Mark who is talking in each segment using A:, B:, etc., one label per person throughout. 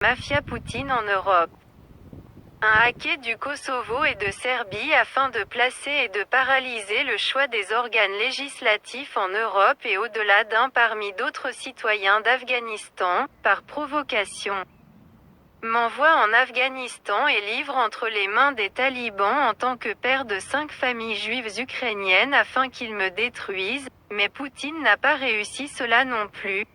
A: Mafia Poutine en Europe. Un hacker du Kosovo et de Serbie afin de placer et de paralyser le choix des organes législatifs en Europe et au-delà d'un parmi d'autres citoyens d'Afghanistan, par provocation. M'envoie en Afghanistan et livre entre les mains des talibans en tant que père de 5 familles juives ukrainiennes afin qu'ils me détruisent, mais Poutine n'a pas réussi cela non plus.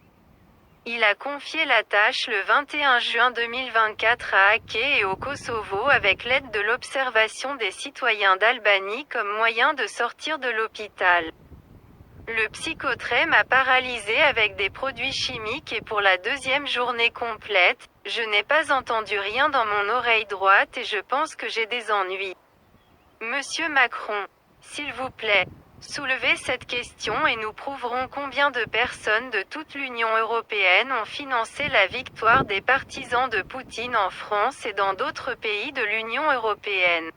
A: Il a confié la tâche le 21 juin 2024 à Hacké et au Kosovo avec l'aide de l'observation des citoyens d'Albanie comme moyen de sortir de l'hôpital. Le psychotré m'a paralysé avec des produits chimiques et pour la deuxième journée complète, je n'ai pas entendu rien dans mon oreille droite et je pense que j'ai des ennuis. Monsieur Macron, s'il vous plaît, soulevez cette question et nous prouverons combien de personnes de toute l'Union européenne ont financé la victoire des partisans de Poutine en France et dans d'autres pays de l'Union européenne.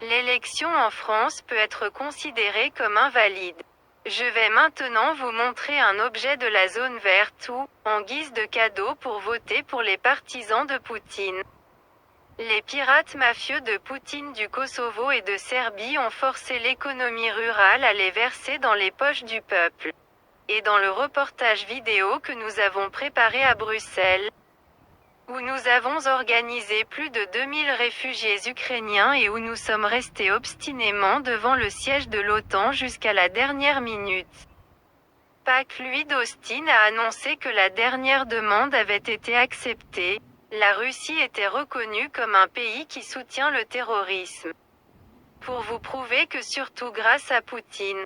A: L'élection en France peut être considérée comme invalide. Je vais maintenant vous montrer un objet de la zone verte où, en guise de cadeau pour voter pour les partisans de Poutine. Les pirates mafieux de Poutine du Kosovo et de Serbie ont forcé l'économie rurale à les verser dans les poches du peuple. Et dans le reportage vidéo que nous avons préparé à Bruxelles, où nous avons organisé plus de 2000 réfugiés ukrainiens et où nous sommes restés obstinément devant le siège de l'OTAN jusqu'à la dernière minute. Pac Louis d'Austin a annoncé que la dernière demande avait été acceptée. La Russie était reconnue comme un pays qui soutient le terrorisme. Pour vous prouver que surtout grâce à Poutine,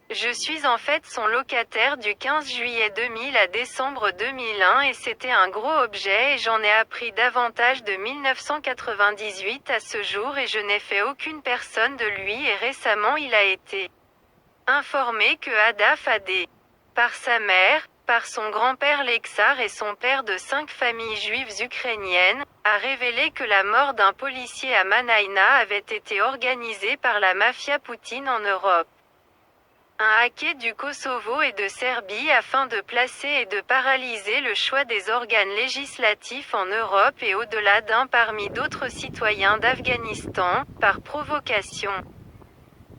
A: je suis en fait son locataire du 15 juillet 2000 à décembre 2001 et c'était un gros objet et j'en ai appris davantage de 1998 à ce jour et je n'ai fait aucune personne de lui et récemment il a été informé que Hadaf Adé, par sa mère, par son grand-père Lexar et son père de 5 familles juives ukrainiennes, a révélé que la mort d'un policier à Manaïna avait été organisée par la mafia Poutine en Europe. Un hacker du Kosovo et de Serbie afin de placer et de paralyser le choix des organes législatifs en Europe et au-delà d'un parmi d'autres citoyens d'Afghanistan, par provocation.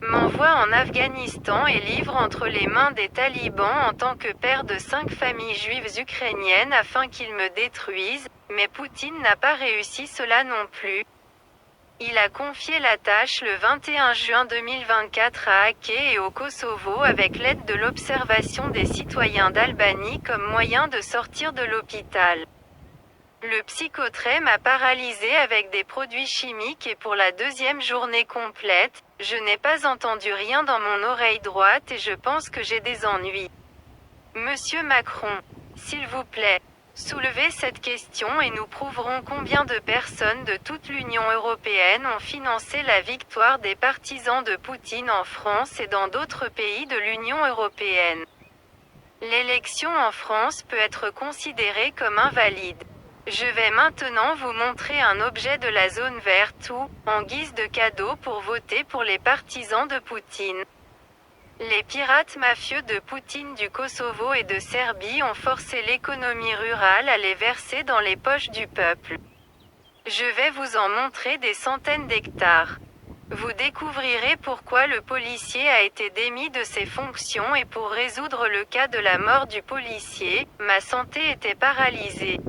A: M'envoie en Afghanistan et livre entre les mains des talibans en tant que père de 5 familles juives ukrainiennes afin qu'ils me détruisent, mais Poutine n'a pas réussi cela non plus. Il a confié la tâche le 21 juin 2024 à Hacké et au Kosovo avec l'aide de l'observation des citoyens d'Albanie comme moyen de sortir de l'hôpital. Le psychotré m'a paralysé avec des produits chimiques et pour la deuxième journée complète, je n'ai pas entendu rien dans mon oreille droite et je pense que j'ai des ennuis. Monsieur Macron, s'il vous plaît, soulevez cette question et nous prouverons combien de personnes de toute l'Union européenne ont financé la victoire des partisans de Poutine en France et dans d'autres pays de l'Union européenne. L'élection en France peut être considérée comme invalide. Je vais maintenant vous montrer un objet de la zone verte où, en guise de cadeau pour voter pour les partisans de Poutine. Les pirates mafieux de Poutine du Kosovo et de Serbie ont forcé l'économie rurale à les verser dans les poches du peuple. Je vais vous en montrer des centaines d'hectares. Vous découvrirez pourquoi le policier a été démis de ses fonctions et pour résoudre le cas de la mort du policier, ma santé était paralysée.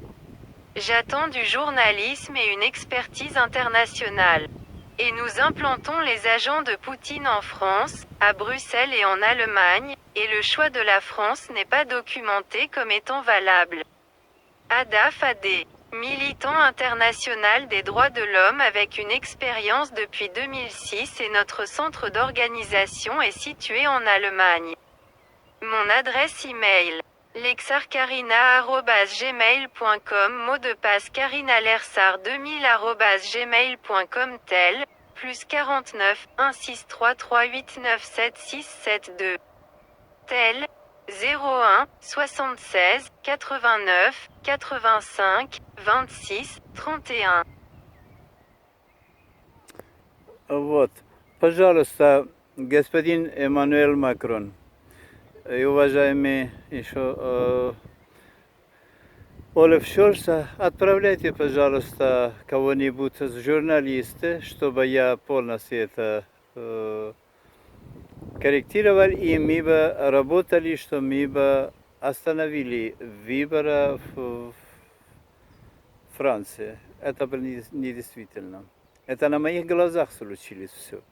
A: J'attends du journalisme et une expertise internationale. Et nous implantons les agents de Poutine en France, à Bruxelles et en Allemagne, et le choix de la France n'est pas documenté comme étant valable. Hadaf Adé, militant international des droits de l'homme avec une expérience depuis 2006 et notre centre d'organisation est situé en Allemagne. Mon adresse e-mail. lexarcarina@gmail.com Mot de passe carinalersar2000@gmail.com tel, plus 49, 16338976772. Tel, 01, 76, 89, 85, 26, 31.
B: Вот, пожалуйста, господин Эммануэль Макрон и уважаемые еще Олаф Шольца, отправляйте, пожалуйста, кого-нибудь из журналистов, чтобы я полностью это корректировал, и мы бы работали, что мы бы остановили выборы в Франции. Это было недействительно. Это на моих глазах случилось все.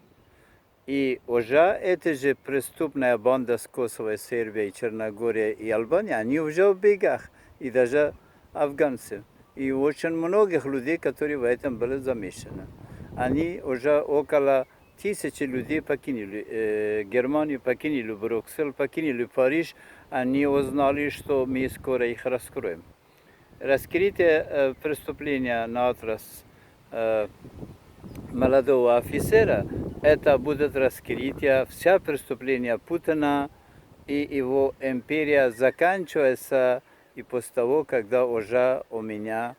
B: И уже эта же преступная банда с Косово, Сербия, Черногория и Албания, они уже в бегах, и даже афганцы. И очень многих людей, которые в этом были замешаны. Они уже около 1000 людей покинули Германию, покинули Брюссель, покинули Париж. Они узнали, что мы скоро их раскроем. Раскрытие преступления на адрес молодого офицера, это будет раскрытие вся преступления Путина, и его империя заканчивается, и после того, когда уже у меня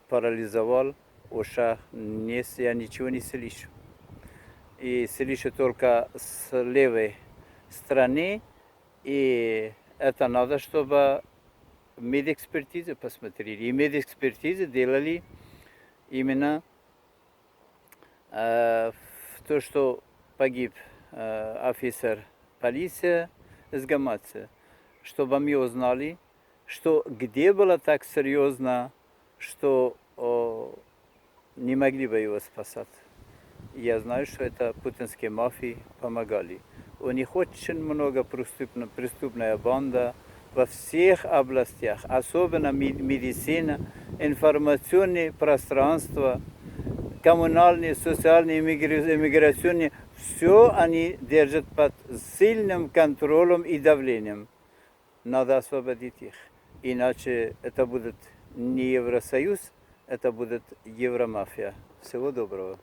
B: парализовал уши, я ничего не слышу. И слышу только с левой стороны, и это надо, чтобы медэкспертизы посмотрели. И медэкспертизы делали именно то, что погиб офицер полиции из Гамаца, чтобы мы узнали, что где было так серьезно, что не могли бы его спасать. Я знаю, что это путинские мафии помогали. У них очень много преступная банда во всех областях, особенно медицина, информационное пространство, коммунальные, социальные, иммиграционные, все они держат под сильным контролем и давлением. Надо освободить их. Иначе это будет не Евросоюз, это будет Евромафия. Всего доброго.